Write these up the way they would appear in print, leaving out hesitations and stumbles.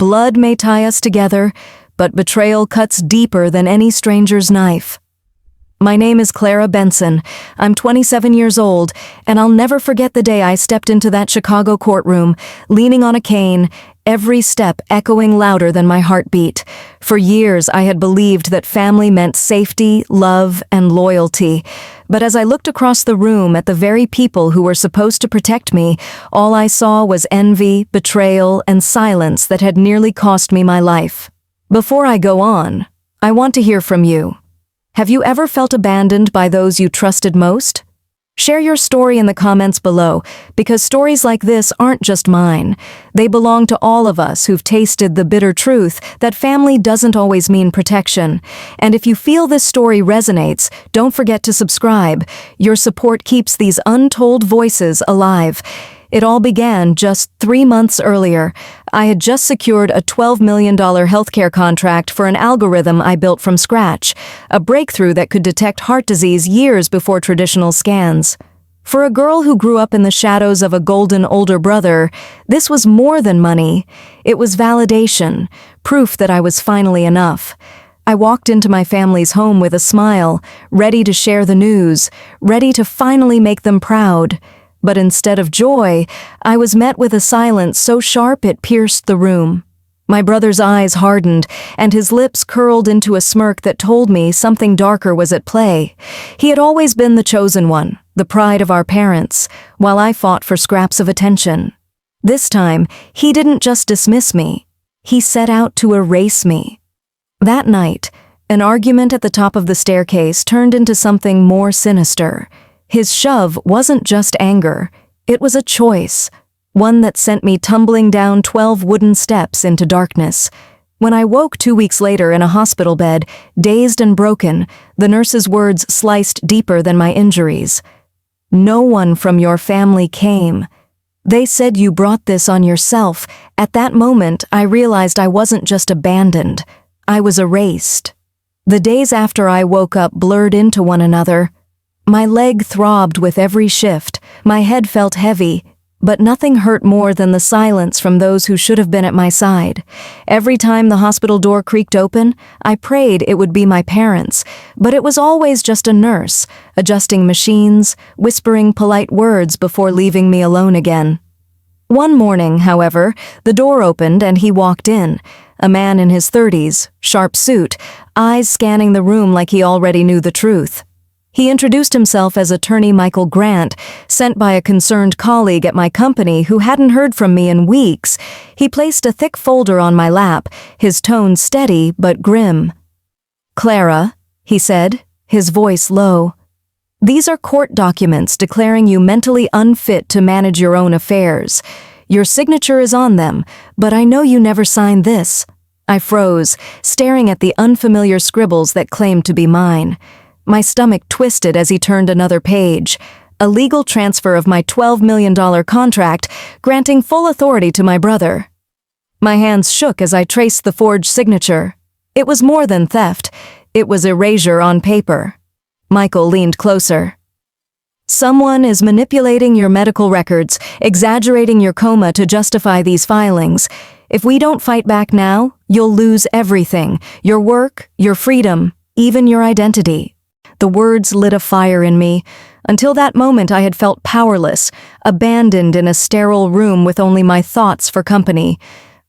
Blood may tie us together, but betrayal cuts deeper than any stranger's knife. My name is Clara Benson. I'm 27 years old, and I'll never forget the day I stepped into that Chicago courtroom, leaning on a cane, every step echoing louder than my heartbeat. For years, I had believed that family meant safety, love, and loyalty. But as I looked across the room at the very people who were supposed to protect me, all I saw was envy, betrayal, and silence that had nearly cost me my life. Before I go on, I want to hear from you. Have you ever felt abandoned by those you trusted most? Share your story in the comments below, because stories like this aren't just mine. They belong to all of us who've tasted the bitter truth that family doesn't always mean protection. And if you feel this story resonates, don't forget to subscribe. Your support keeps these untold voices alive. It all began just 3 months earlier. I had just secured a $12 million healthcare contract for an algorithm I built from scratch, a breakthrough that could detect heart disease years before traditional scans. For a girl who grew up in the shadows of a golden older brother, this was more than money. It was validation, proof that I was finally enough. I walked into my family's home with a smile, ready to share the news, ready to finally make them proud. But instead of joy, I was met with a silence so sharp it pierced the room. My brother's eyes hardened, and his lips curled into a smirk that told me something darker was at play. He had always been the chosen one, the pride of our parents, while I fought for scraps of attention. This time, he didn't just dismiss me. He set out to erase me. That night, an argument at the top of the staircase turned into something more sinister. His shove wasn't just anger, it was a choice, one that sent me tumbling down 12 wooden steps into darkness. When I woke 2 weeks later in a hospital bed, dazed and broken, the nurse's words sliced deeper than my injuries. "No one from your family came. They said you brought this on yourself." At that moment, I realized I wasn't just abandoned, I was erased. The days after I woke up blurred into one another. My leg throbbed with every shift, my head felt heavy, but nothing hurt more than the silence from those who should have been at my side. Every time the hospital door creaked open, I prayed it would be my parents, but it was always just a nurse, adjusting machines, whispering polite words before leaving me alone again. One morning, however, the door opened and he walked in, a man in his 30s, sharp suit, eyes scanning the room like he already knew the truth. He introduced himself as Attorney Michael Grant, sent by a concerned colleague at my company who hadn't heard from me in weeks. He placed a thick folder on my lap, his tone steady but grim. "Clara," he said, his voice low, "these are court documents declaring you mentally unfit to manage your own affairs. Your signature is on them, but I know you never signed this." I froze, staring at the unfamiliar scribbles that claimed to be mine. My stomach twisted as he turned another page. A legal transfer of my $12 million contract, granting full authority to my brother. My hands shook as I traced the forged signature. It was more than theft. It was erasure on paper. Michael leaned closer. "Someone is manipulating your medical records, exaggerating your coma to justify these filings. If we don't fight back now, you'll lose everything. Your work, your freedom, even your identity." The words lit a fire in me. Until that moment I had felt powerless, abandoned in a sterile room with only my thoughts for company.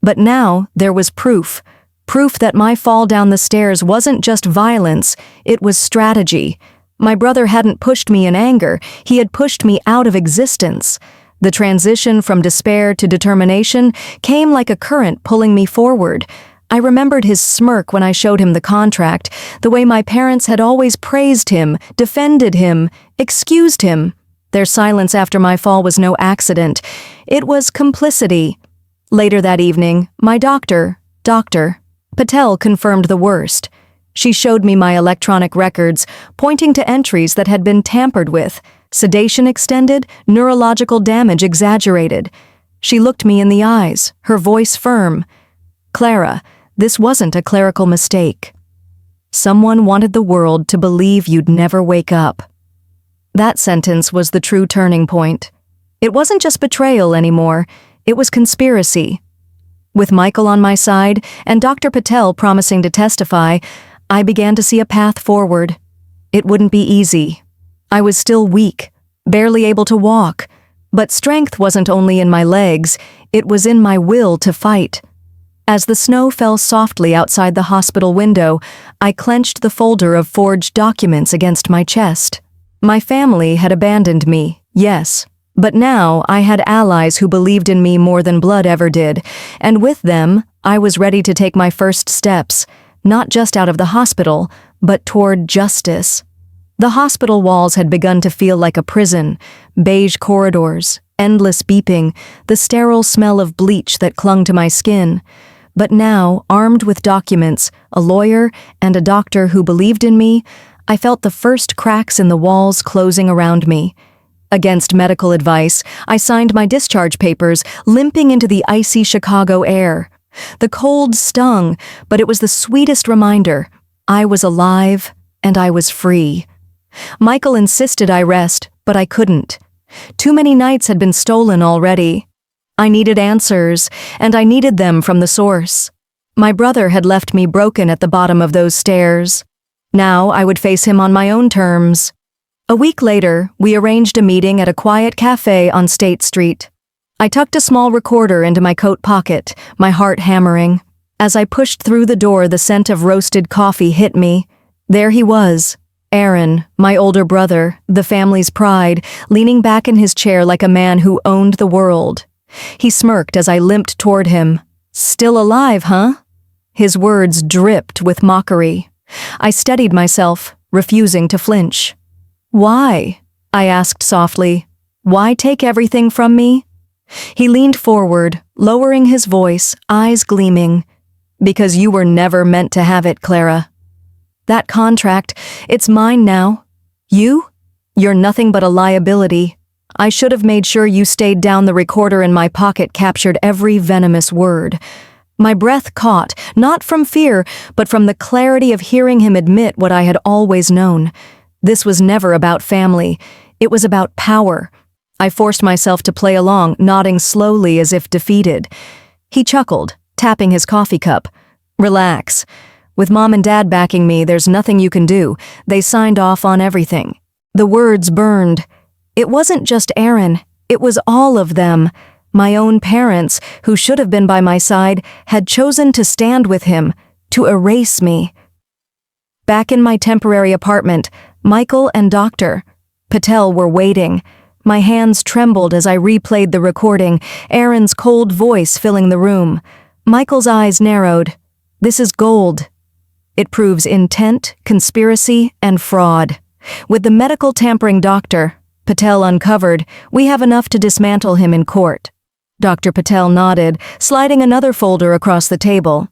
But now there was proof. Proof that my fall down the stairs wasn't just violence, it was strategy. My brother hadn't pushed me in anger, he had pushed me out of existence. The transition from despair to determination came like a current pulling me forward. I remembered his smirk when I showed him the contract, the way my parents had always praised him, defended him, excused him. Their silence after my fall was no accident. It was complicity. Later that evening, my Dr. Patel confirmed the worst. She showed me my electronic records, pointing to entries that had been tampered with, sedation extended, neurological damage exaggerated. She looked me in the eyes, her voice firm. "Clara, this wasn't a clerical mistake. Someone wanted the world to believe you'd never wake up." That sentence was the true turning point. It wasn't just betrayal anymore, it was conspiracy. With Michael on my side and Dr. Patel promising to testify, I began to see a path forward. It wouldn't be easy. I was still weak, barely able to walk, but strength wasn't only in my legs, it was in my will to fight. As the snow fell softly outside the hospital window, I clenched the folder of forged documents against my chest. My family had abandoned me, yes, but now I had allies who believed in me more than blood ever did, and with them, I was ready to take my first steps, not just out of the hospital, but toward justice. The hospital walls had begun to feel like a prison, beige corridors, endless beeping, the sterile smell of bleach that clung to my skin. But now, armed with documents, a lawyer, and a doctor who believed in me, I felt the first cracks in the walls closing around me. Against medical advice, I signed my discharge papers, limping into the icy Chicago air. The cold stung, but it was the sweetest reminder. I was alive, and I was free. Michael insisted I rest, but I couldn't. Too many nights had been stolen already. I needed answers, and I needed them from the source. My brother had left me broken at the bottom of those stairs. Now I would face him on my own terms. A week later, we arranged a meeting at a quiet cafe on State Street. I tucked a small recorder into my coat pocket, my heart hammering. As I pushed through the door, the scent of roasted coffee hit me. There he was, Aaron, my older brother, the family's pride, leaning back in his chair like a man who owned the world. He smirked as I limped toward him. "Still alive, huh?" His words dripped with mockery. I steadied myself, refusing to flinch. "Why?" I asked softly. "Why take everything from me?" He leaned forward, lowering his voice, eyes gleaming. "Because you were never meant to have it, Clara. That contract, it's mine now. You? You're nothing but a liability. I should have made sure you stayed down. The recorder in my pocket captured every venomous word. My breath caught, not from fear, but from the clarity of hearing him admit what I had always known. This was never about family. It was about power. I forced myself to play along, nodding slowly as if defeated. He chuckled, tapping his coffee cup. "Relax. With Mom and Dad backing me, there's nothing you can do. They signed off on everything." The words burned. It wasn't just Aaron. It was all of them. My own parents, who should have been by my side, had chosen to stand with him, to erase me. Back in my temporary apartment, Michael and Dr. Patel were waiting. My hands trembled as I replayed the recording, Aaron's cold voice filling the room. Michael's eyes narrowed. "This is gold. It proves intent, conspiracy, and fraud. With the medical tampering Dr. Patel uncovered, we have enough to dismantle him in court." Dr. Patel nodded, sliding another folder across the table.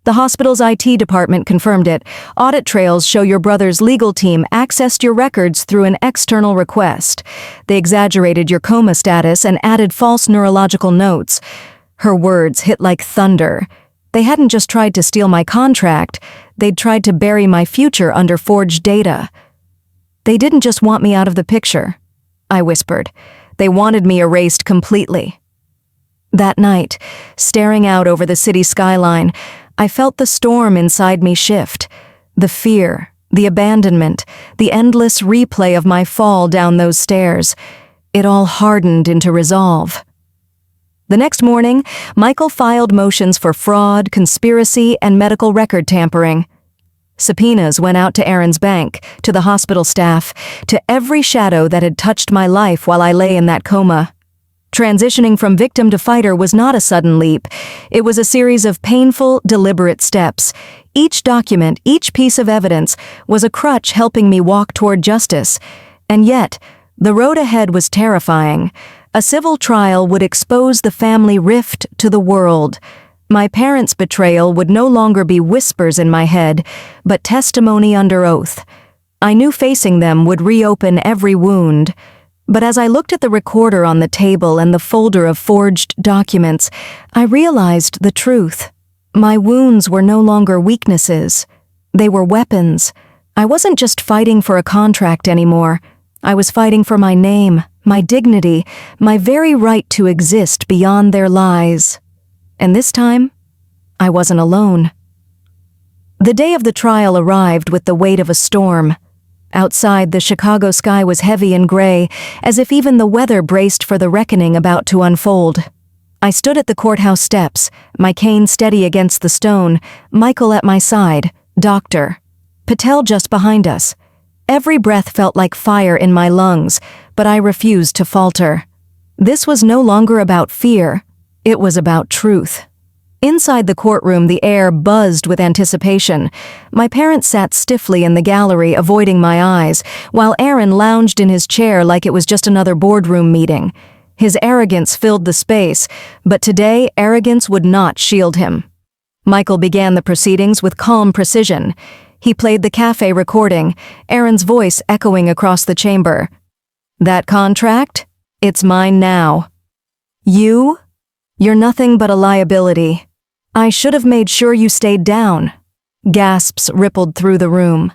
"The hospital's IT department confirmed it. Audit trails show your brother's legal team accessed your records through an external request. They exaggerated your coma status and added false neurological notes." Her words hit like thunder. They hadn't just tried to steal my contract, they'd tried to bury my future under forged data. "They didn't just want me out of the picture," I whispered. "They wanted me erased completely." That night, staring out over the city skyline, I felt the storm inside me shift. The fear, the abandonment, the endless replay of my fall down those stairs. It all hardened into resolve. The next morning, Michael filed motions for fraud, conspiracy, and medical record tampering. Subpoenas went out to Aaron's bank, to the hospital staff, to every shadow that had touched my life while I lay in that coma. Transitioning from victim to fighter was not a sudden leap. It was a series of painful, deliberate steps. Each document, each piece of evidence, was a crutch helping me walk toward justice. And yet, the road ahead was terrifying. A civil trial would expose the family rift to the world. My parents' betrayal would no longer be whispers in my head, but testimony under oath. I knew facing them would reopen every wound. But as I looked at the recorder on the table and the folder of forged documents, I realized the truth. My wounds were no longer weaknesses. They were weapons. I wasn't just fighting for a contract anymore. I was fighting for my name, my dignity, my very right to exist beyond their lies. And this time, I wasn't alone. The day of the trial arrived with the weight of a storm. Outside, the Chicago sky was heavy and gray, as if even the weather braced for the reckoning about to unfold. I stood at the courthouse steps, my cane steady against the stone, Michael at my side, Dr. Patel just behind us. Every breath felt like fire in my lungs, but I refused to falter. This was no longer about fear, it was about truth. Inside the courtroom, the air buzzed with anticipation. My parents sat stiffly in the gallery, avoiding my eyes, while Aaron lounged in his chair like it was just another boardroom meeting. His arrogance filled the space, but today arrogance would not shield him. Michael began the proceedings with calm precision. He played the cafe recording, Aaron's voice echoing across the chamber. "That contract? It's mine now. You? You're nothing but a liability. I should have made sure you stayed down." Gasps rippled through the room.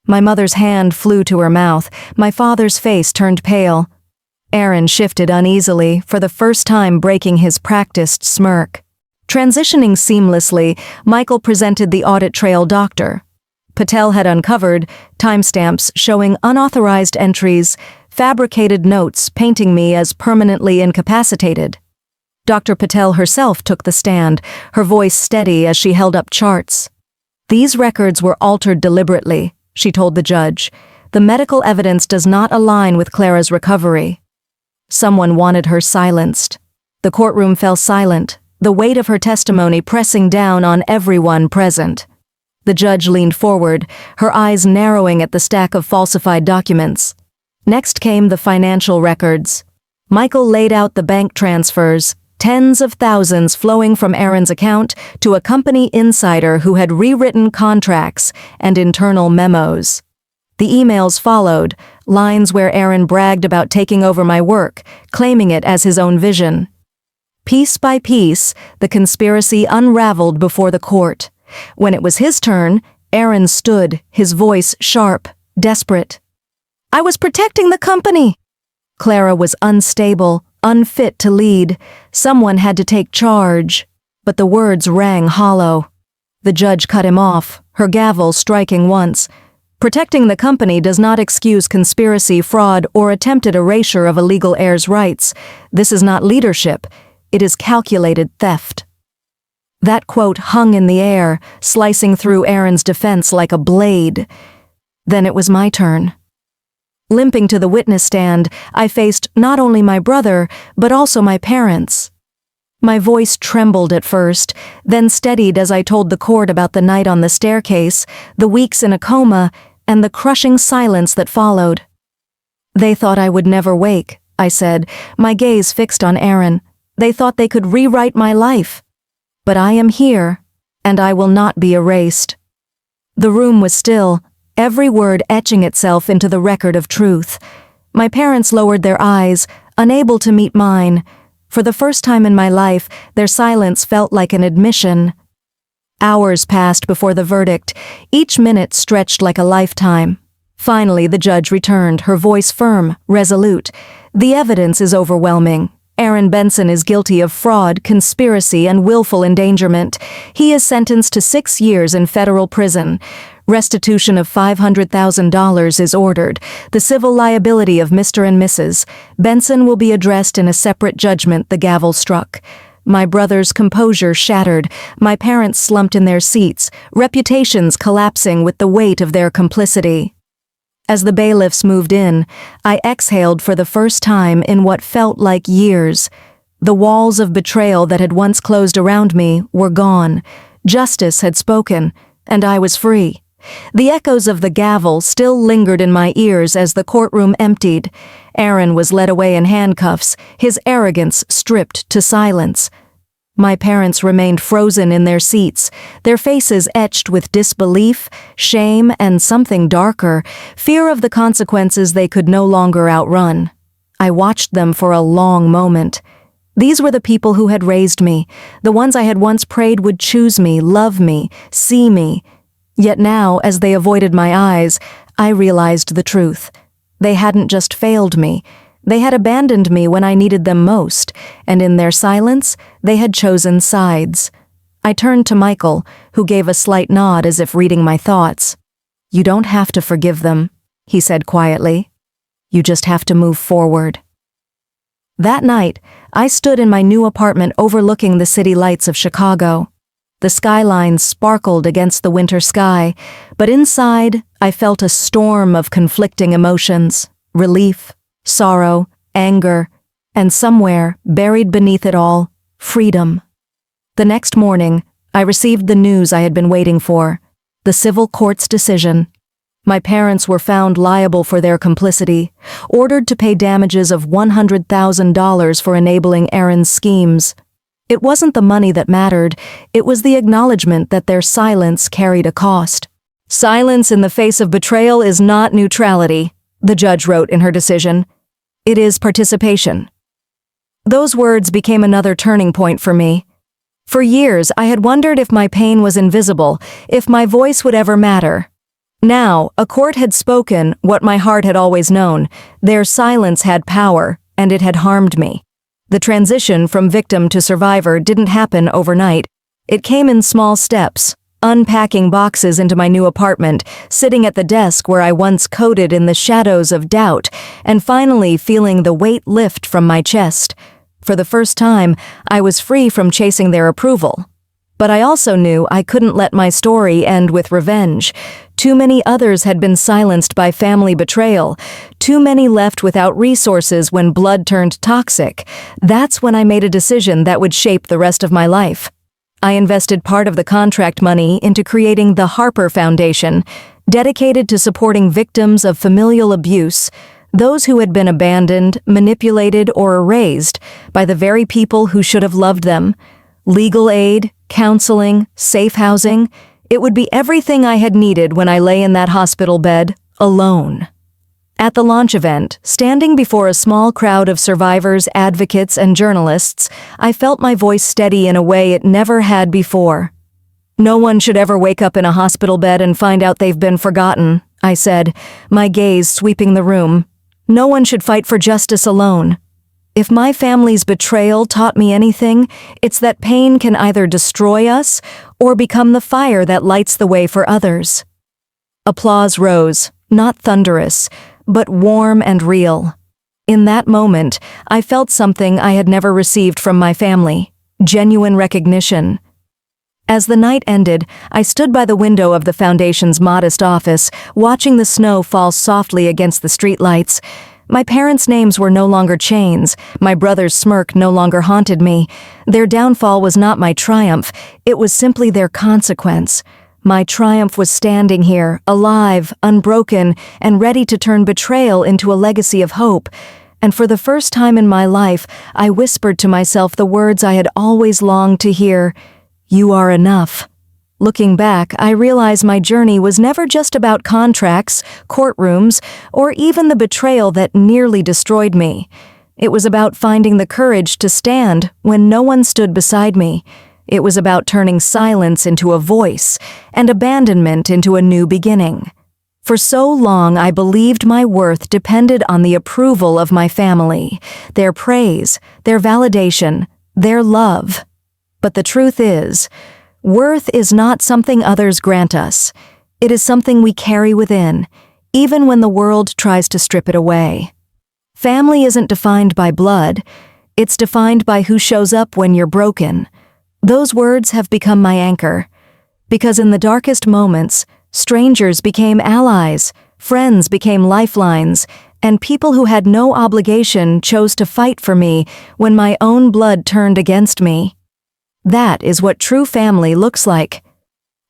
My mother's hand flew to her mouth. My father's face turned pale. Aaron shifted uneasily, for the first time breaking his practiced smirk. Transitioning seamlessly, Michael presented the audit trail Dr. Patel had uncovered timestamps showing unauthorized entries, fabricated notes painting me as permanently incapacitated. Dr. Patel herself took the stand, her voice steady as she held up charts. "These records were altered deliberately," she told the judge. "The medical evidence does not align with Clara's recovery." Someone wanted her silenced. The courtroom fell silent, the weight of her testimony pressing down on everyone present. The judge leaned forward, her eyes narrowing at the stack of falsified documents. Next came the financial records. Michael laid out the bank transfers, tens of thousands flowing from Aaron's account to a company insider who had rewritten contracts and internal memos. The emails followed, lines where Aaron bragged about taking over my work, claiming it as his own vision. Piece by piece, the conspiracy unraveled before the court. When it was his turn, Aaron stood, his voice sharp, desperate. "I was protecting the company." Clara was unstable, unfit to lead. Someone had to take charge. But the words rang hollow. The judge cut him off, her gavel striking once. "Protecting the company does not excuse conspiracy, fraud, or attempted erasure of a legal heir's rights. This is not leadership. It is calculated theft." That quote hung in the air, slicing through Aaron's defense like a blade. Then it was my turn. Limping to the witness stand, I faced not only my brother, but also my parents. My voice trembled at first, then steadied as I told the court about the night on the staircase, the weeks in a coma, and the crushing silence that followed. "They thought I would never wake," I said, my gaze fixed on Aaron. "They thought they could rewrite my life. But I am here, and I will not be erased." The room was still, every word etching itself into the record of truth. My parents lowered their eyes, unable to meet mine. For the first time in my life, their silence felt like an admission. Hours passed before the verdict, each minute stretched like a lifetime. Finally, the judge returned, her voice firm, resolute. "The evidence is overwhelming. Aaron Benson is guilty of fraud, conspiracy, and willful endangerment. He is sentenced to 6 years in federal prison. Restitution of $500,000 is ordered. The civil liability of Mr. and Mrs. Benson will be addressed in a separate judgment," the gavel struck. My brother's composure shattered. My parents slumped in their seats, reputations collapsing with the weight of their complicity. As the bailiffs moved in, I exhaled for the first time in what felt like years. The walls of betrayal that had once closed around me were gone. Justice had spoken, and I was free. The echoes of the gavel still lingered in my ears as the courtroom emptied. Aaron was led away in handcuffs, his arrogance stripped to silence. My parents remained frozen in their seats, their faces etched with disbelief, shame, and something darker, fear of the consequences they could no longer outrun. I watched them for a long moment. These were the people who had raised me, the ones I had once prayed would choose me, love me, see me. Yet now, as they avoided my eyes, I realized the truth. They hadn't just failed me. They had abandoned me when I needed them most, and in their silence, they had chosen sides. I turned to Michael, who gave a slight nod as if reading my thoughts. "You don't have to forgive them," he said quietly. "You just have to move forward." That night, I stood in my new apartment overlooking the city lights of Chicago. The skyline sparkled against the winter sky, but inside, I felt a storm of conflicting emotions: relief, sorrow, anger, and somewhere, buried beneath it all, freedom. The next morning, I received the news I had been waiting for: the civil court's decision. My parents were found liable for their complicity, ordered to pay damages of $100,000 for enabling Aaron's schemes. It wasn't the money that mattered, it was the acknowledgement that their silence carried a cost. "Silence in the face of betrayal is not neutrality," the judge wrote in her decision. "It is participation." Those words became another turning point for me. For years, I had wondered if my pain was invisible, if my voice would ever matter. Now, a court had spoken what my heart had always known: their silence had power, and it had harmed me. The transition from victim to survivor didn't happen overnight. It came in small steps: unpacking boxes into my new apartment, sitting at the desk where I once coded in the shadows of doubt, and finally feeling the weight lift from my chest. For the first time, I was free from chasing their approval. But I also knew I couldn't let my story end with revenge. Too many others had been silenced by family betrayal. Too many left without resources when blood turned toxic. That's when I made a decision that would shape the rest of my life. I invested part of the contract money into creating the Harper Foundation, dedicated to supporting victims of familial abuse, those who had been abandoned, manipulated, or erased by the very people who should have loved them. Legal aid, counseling, safe housing. It would be everything I had needed when I lay in that hospital bed, alone. At the launch event, standing before a small crowd of survivors, advocates, and journalists, I felt my voice steady in a way it never had before. "No one should ever wake up in a hospital bed and find out they've been forgotten," I said, my gaze sweeping the room. "No one should fight for justice alone. If my family's betrayal taught me anything, it's that pain can either destroy us or become the fire that lights the way for others." Applause rose, not thunderous, but warm and real. In that moment, I felt something I had never received from my family: genuine recognition. As the night ended, I stood by the window of the foundation's modest office, watching the snow fall softly against the streetlights. My parents' names were no longer chains. My brother's smirk no longer haunted me. Their downfall was not my triumph. It was simply their consequence. My triumph was standing here, alive, unbroken, and ready to turn betrayal into a legacy of hope. And for the first time in my life, I whispered to myself the words I had always longed to hear: "You are enough." Looking back, I realize my journey was never just about contracts, courtrooms, or even the betrayal that nearly destroyed me. It was about finding the courage to stand when no one stood beside me. It was about turning silence into a voice and abandonment into a new beginning. For so long, I believed my worth depended on the approval of my family, their praise, their validation, their love. But the truth is, worth is not something others grant us. It is something we carry within, even when the world tries to strip it away. Family isn't defined by blood. It's defined by who shows up when you're broken. Those words have become my anchor. Because in the darkest moments, strangers became allies, friends became lifelines, and people who had no obligation chose to fight for me when my own blood turned against me. That is what true family looks like.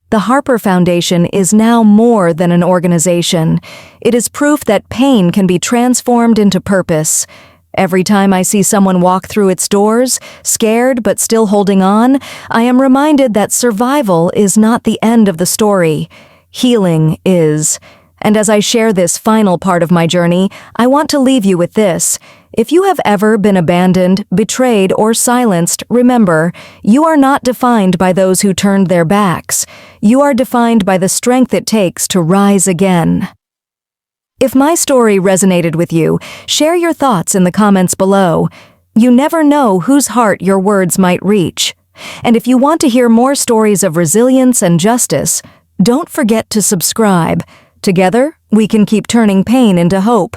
The Harper Foundation is now more than an organization. It is proof that pain can be transformed into purpose. Every time I see someone walk through its doors, scared but still holding on, I am reminded that survival is not the end of the story. Healing is. And as I share this final part of my journey, I want to leave you with this. If you have ever been abandoned, betrayed, or silenced, remember, you are not defined by those who turned their backs. You are defined by the strength it takes to rise again. If my story resonated with you, share your thoughts in the comments below. You never know whose heart your words might reach. And if you want to hear more stories of resilience and justice, don't forget to subscribe. Together, we can keep turning pain into hope.